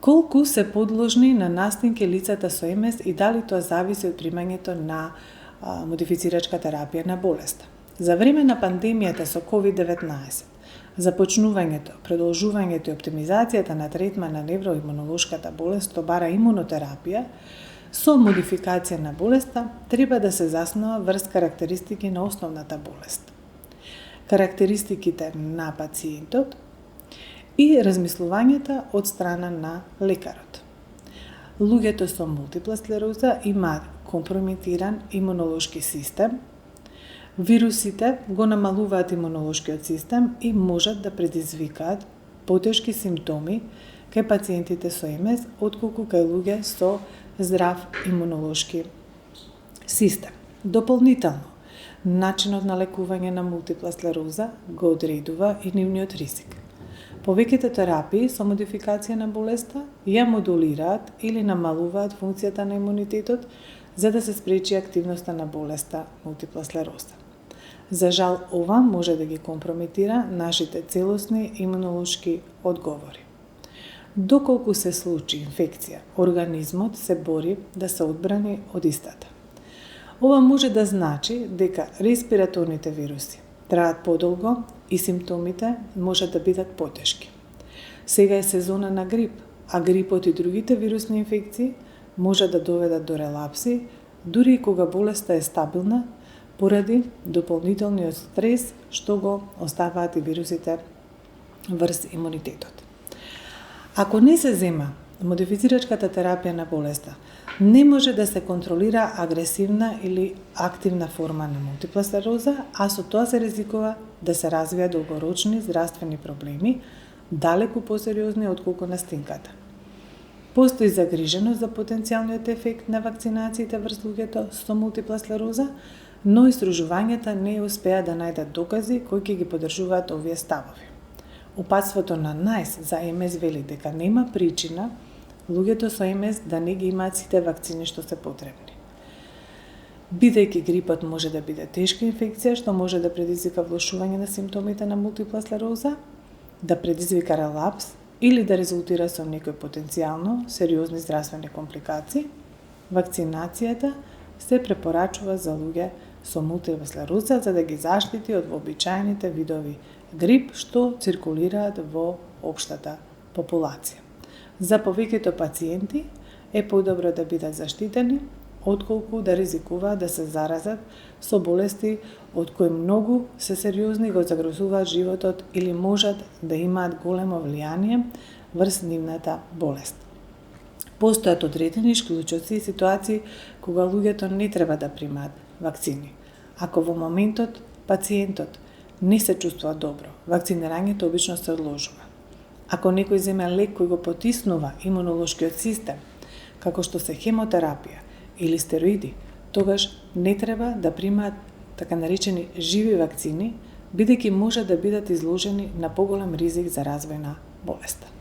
Колку се подложни на настинки лицата со МС и дали тоа зависи од примањето на модифицирачка терапија на болеста. За време на пандемијата со COVID-19, започнувањето, продолжувањето и оптимизацијата на третман на невроимунолошката болест, што бара имунотерапија, со модификација на болеста, треба да се заснова врз карактеристики на основната болест. Карактеристиките на пациентот и размислувањата од страна на лекарот. Луѓето со мултипла склероза имаат компрометиран имунолошки систем, вирусите го намалуваат имунолошкиот систем и можат да предизвикаат потешки симптоми кај пациентите со МС, отколку кај луѓе со здрав имунолошки систем. Дополнително, начинот на лекување на мултипла склероза го одредува и нивниот ризик. Повеќето терапии со модификација на болеста ја модулираат или намалуваат функцијата на имунитетот за да се спречи активноста на болеста мултипла склероза. За жал, ова може да ги компрометира нашите целосни имунолошки одговори. Доколку се случи инфекција, организмот се бори да се одбрани од истата. Ова може да значи дека респираторните вируси траат подолго и симптомите можат да бидат потешки. Сега е сезона на грип, а грипот и другите вирусни инфекции може да доведат до релапси, дури и кога болеста е стабилна, поради дополнителниот стрес што го оставаат и вирусите врз имунитетот. Ако не се зема модифицирачката терапија на болеста, не може да се контролира агресивна или активна форма на мултипла склероза, а со тоа се ризикува да се развијат долгорочни здравствени проблеми, далеку посериозни отколку настинката. Постои загриженост за потенцијалниот ефект на вакцинациите врз луѓето со мултипла склероза, но истражувањата не успеа да најдат докази кои ќе ги поддржуваат овие ставови. Упатството на NICE за МС вели дека нема причина луѓето со МС да не ги имаат сите вакцини што се потребни. Бидејќи грипот може да биде тешка инфекција што може да предизвика влошување на симптомите на мултипла склероза, да предизвика релапс или да резултира со некои потенцијално сериозни здравствени компликации, вакцинацијата се препорачува за луѓе со мултипла склероза за да ги заштити од вообичаените видови грип што циркулираат во општата популација. За повеќето пациенти е подобро да бидат заштитени отколку да ризикуваат да се заразат со болести од кои многу се сериозни го загрозуваат животот или можат да имаат големо влијание врз нивната болест. Постојат одредени исклучоци и ситуации кога луѓето не треба да примаат вакцини. Ако во моментот пациентот не се чувствува добро, вакцинирањето обично се одложува. Ако некој земе лек кој го потиснува имунолошкиот систем, како што се хемотерапија или стероиди, тогаш не треба да примаат така наречени живи вакцини, бидејќи може да бидат изложени на поголем ризик за развој на болеста.